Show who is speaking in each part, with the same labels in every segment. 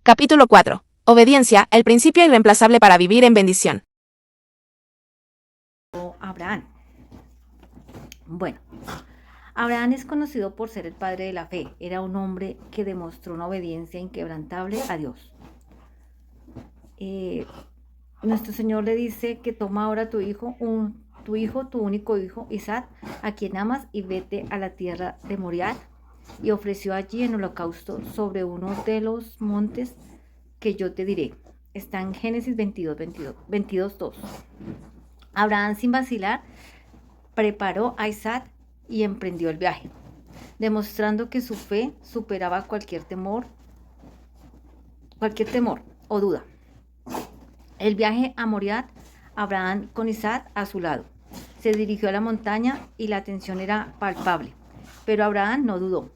Speaker 1: Capítulo 4. Obediencia, el principio irreemplazable para vivir en bendición.
Speaker 2: Abraham. Bueno, Abraham es conocido por ser el padre de la fe. Era un hombre que demostró una obediencia inquebrantable a Dios. Nuestro Señor le dice que toma ahora tu hijo, tu único hijo, Isaac, a quien amas, y vete a la tierra de Moriah, y ofreció allí en holocausto sobre uno de los montes que yo te diré. Está en Génesis 22:2. Abraham, sin vacilar, preparó a Isaac y emprendió el viaje, demostrando que su fe superaba cualquier temor o duda. El viaje a Moriah, Abraham con Isaac a su lado. Se dirigió a la montaña y la tensión era palpable, pero Abraham no dudó.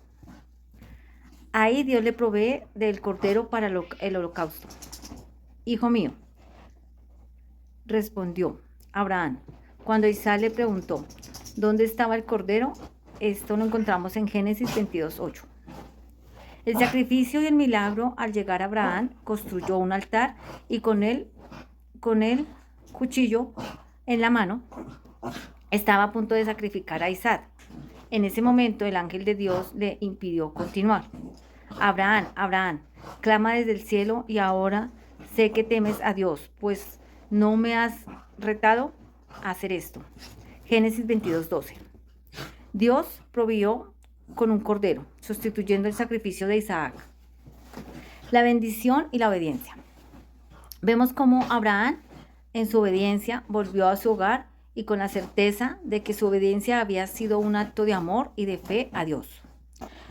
Speaker 2: Ahí Dios le provee del cordero para el holocausto. Hijo mío, respondió Abraham. Cuando Isaac le preguntó dónde estaba el cordero, esto lo encontramos en Génesis 22:8. El sacrificio y el milagro. Al llegar Abraham, construyó un altar y con el cuchillo en la mano, estaba a punto de sacrificar a Isaac. En ese momento el ángel de Dios le impidió continuar. Abraham, Abraham, clama desde el cielo, y ahora sé que temes a Dios, pues no me has retado a hacer esto. Génesis 22:12. Dios proveyó con un cordero, sustituyendo el sacrificio de Isaac. La bendición y la obediencia. Vemos cómo Abraham, en su obediencia, volvió a su hogar y con la certeza de que su obediencia había sido un acto de amor y de fe a Dios.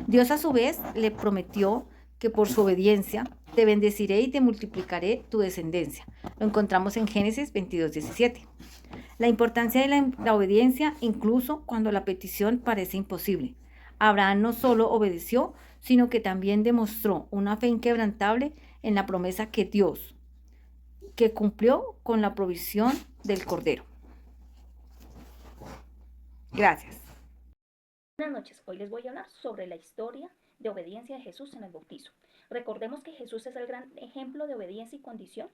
Speaker 2: Dios, a su vez, le prometió que por su obediencia te bendeciré y te multiplicaré tu descendencia. Lo encontramos en Génesis 22:17. La importancia de la obediencia, incluso cuando la petición parece imposible. Abraham no solo obedeció, sino que también demostró una fe inquebrantable en la promesa que Dios, que cumplió con la provisión del cordero. Gracias.
Speaker 3: Buenas noches, hoy les voy a hablar sobre la historia de obediencia de Jesús en el bautizo. Recordemos que Jesús es el gran ejemplo de obediencia y condición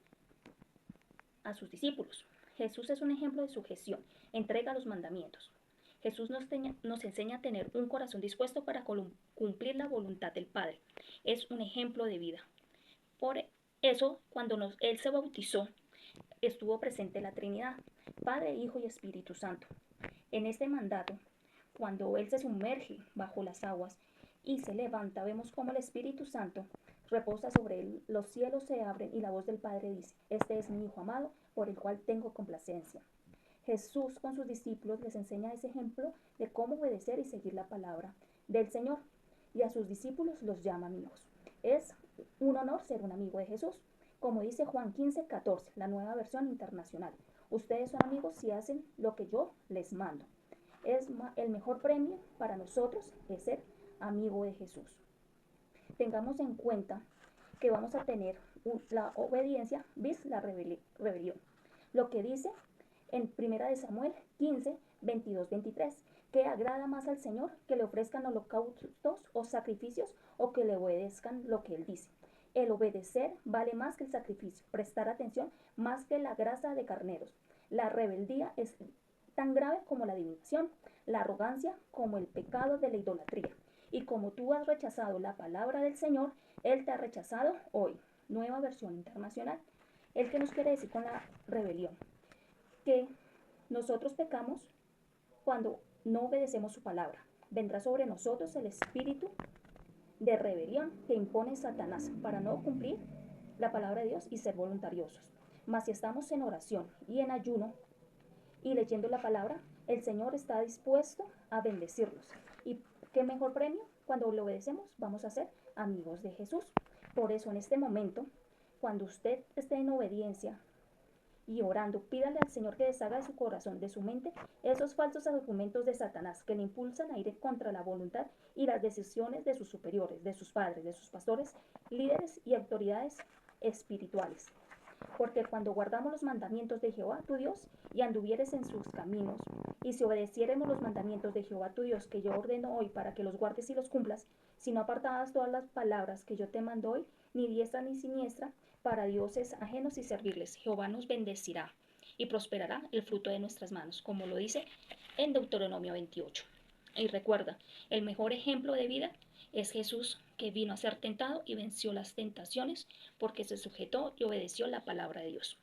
Speaker 3: a sus discípulos. Jesús es un ejemplo de sujeción, entrega los mandamientos. Jesús nos enseña a tener un corazón dispuesto para cumplir la voluntad del Padre. Es un ejemplo de vida. Por eso, cuando Él se bautizó, estuvo presente la Trinidad, Padre, Hijo y Espíritu Santo. En este mandato, cuando Él se sumerge bajo las aguas y se levanta, vemos cómo el Espíritu Santo reposa sobre Él, los cielos se abren y la voz del Padre dice: este es mi Hijo amado, por el cual tengo complacencia. Jesús con sus discípulos les enseña ese ejemplo de cómo obedecer y seguir la palabra del Señor, y a sus discípulos los llama amigos. Es un honor ser un amigo de Jesús, como dice Juan 15:14, la Nueva Versión Internacional. Ustedes son amigos si hacen lo que yo les mando. El mejor premio para nosotros es ser amigo de Jesús. Tengamos en cuenta que vamos a tener la obediencia bis la rebelión. Lo que dice en 1 Samuel 15:22-23, que agrada más al Señor que le ofrezcan holocaustos o sacrificios o que le obedezcan lo que Él dice. El obedecer vale más que el sacrificio, prestar atención más que la grasa de carneros. La rebeldía es tan grave como la adivinación, la arrogancia como el pecado de la idolatría. Y como tú has rechazado la palabra del Señor, Él te ha rechazado hoy. Nueva Versión Internacional. ¿El que nos quiere decir con la rebelión? Que nosotros pecamos cuando no obedecemos su palabra. Vendrá sobre nosotros el espíritu de rebelión que impone Satanás para no cumplir la palabra de Dios y ser voluntariosos. Mas si estamos en oración y en ayuno y leyendo la palabra, el Señor está dispuesto a bendecirlos. ¿Y qué mejor premio? Cuando le obedecemos, vamos a ser amigos de Jesús. Por eso, en este momento, cuando usted esté en obediencia y orando, pídale al Señor que deshaga de su corazón, de su mente, esos falsos argumentos de Satanás que le impulsan a ir contra la voluntad y las decisiones de sus superiores, de sus padres, de sus pastores, líderes y autoridades espirituales. Porque cuando guardamos los mandamientos de Jehová tu Dios y anduvieres en sus caminos, y si obedeciéremos los mandamientos de Jehová tu Dios que yo ordeno hoy para que los guardes y los cumplas, si no apartadas todas las palabras que yo te mando hoy, ni diestra ni siniestra, para dioses ajenos y servirles, Jehová nos bendecirá y prosperará el fruto de nuestras manos, como lo dice en Deuteronomio 28. Y recuerda, el mejor ejemplo de vida es Jesús, que vino a ser tentado y venció las tentaciones porque se sujetó y obedeció la palabra de Dios.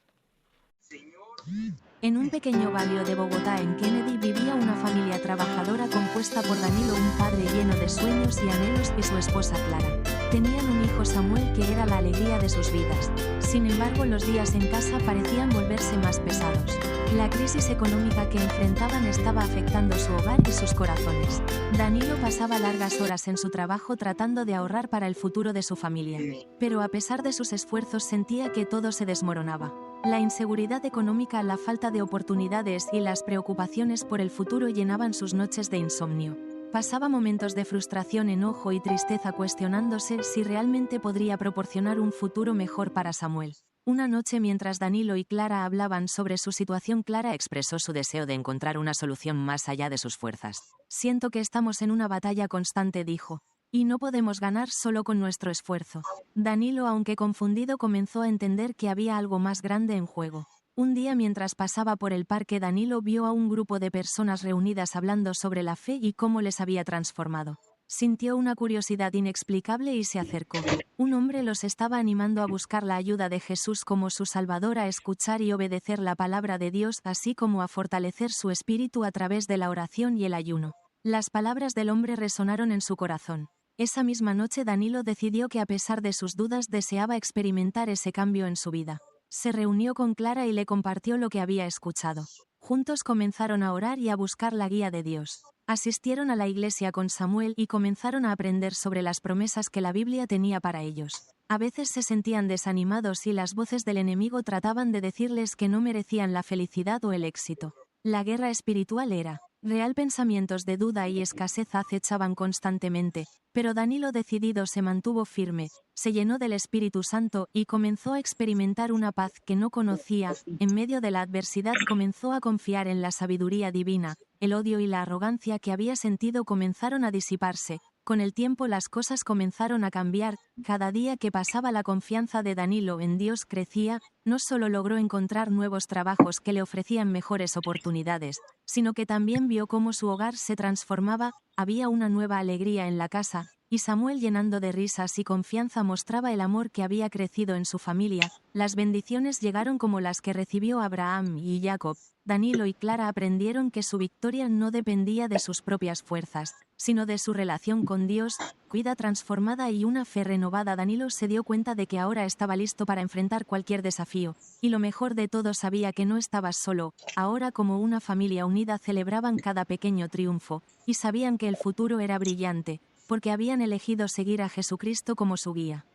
Speaker 4: En un pequeño barrio de Bogotá en Kennedy vivía una familia trabajadora compuesta por Danilo, un padre lleno de sueños y anhelos, y su esposa Clara. Tenían un hijo, Samuel, que era la alegría de sus vidas. Sin embargo, los días en casa parecían volverse más pesados. La crisis económica que enfrentaban estaba afectando su hogar y sus corazones. Danilo pasaba largas horas en su trabajo tratando de ahorrar para el futuro de su familia. Pero a pesar de sus esfuerzos sentía que todo se desmoronaba. La inseguridad económica, la falta de oportunidades y las preocupaciones por el futuro llenaban sus noches de insomnio. Pasaba momentos de frustración, enojo y tristeza cuestionándose si realmente podría proporcionar un futuro mejor para Samuel. Una noche, mientras Danilo y Clara hablaban sobre su situación, Clara expresó su deseo de encontrar una solución más allá de sus fuerzas. «Siento que estamos en una batalla constante», dijo, «y no podemos ganar solo con nuestro esfuerzo». Danilo, aunque confundido, comenzó a entender que había algo más grande en juego. Un día, mientras pasaba por el parque, Danilo vio a un grupo de personas reunidas hablando sobre la fe y cómo les había transformado. Sintió una curiosidad inexplicable y se acercó. Un hombre los estaba animando a buscar la ayuda de Jesús como su Salvador, a escuchar y obedecer la palabra de Dios, así como a fortalecer su espíritu a través de la oración y el ayuno. Las palabras del hombre resonaron en su corazón. Esa misma noche Danilo decidió que, a pesar de sus dudas, deseaba experimentar ese cambio en su vida. Se reunió con Clara y le compartió lo que había escuchado. Juntos comenzaron a orar y a buscar la guía de Dios. Asistieron a la iglesia con Samuel y comenzaron a aprender sobre las promesas que la Biblia tenía para ellos. A veces se sentían desanimados y las voces del enemigo trataban de decirles que no merecían la felicidad o el éxito. La guerra espiritual era real. Pensamientos de duda y escasez acechaban constantemente, pero Danilo, decidido, se mantuvo firme, se llenó del Espíritu Santo y comenzó a experimentar una paz que no conocía. En medio de la adversidad comenzó a confiar en la sabiduría divina. El odio y la arrogancia que había sentido comenzaron a disiparse. Con el tiempo las cosas comenzaron a cambiar. Cada día que pasaba la confianza de Danilo en Dios crecía. No solo logró encontrar nuevos trabajos que le ofrecían mejores oportunidades, sino que también vio cómo su hogar se transformaba. Había una nueva alegría en la casa, y Samuel, llenando de risas y confianza, mostraba el amor que había crecido en su familia. Las bendiciones llegaron como las que recibió Abraham y Jacob. Danilo y Clara aprendieron que su victoria no dependía de sus propias fuerzas, sino de su relación con Dios. Vida transformada y una fe renovada, Danilo se dio cuenta de que ahora estaba listo para enfrentar cualquier desafío. Y lo mejor de todo, sabía que no estaba solo. Ahora, como una familia unida, celebraban cada pequeño triunfo, y sabían que el futuro era brillante, porque habían elegido seguir a Jesucristo como su guía.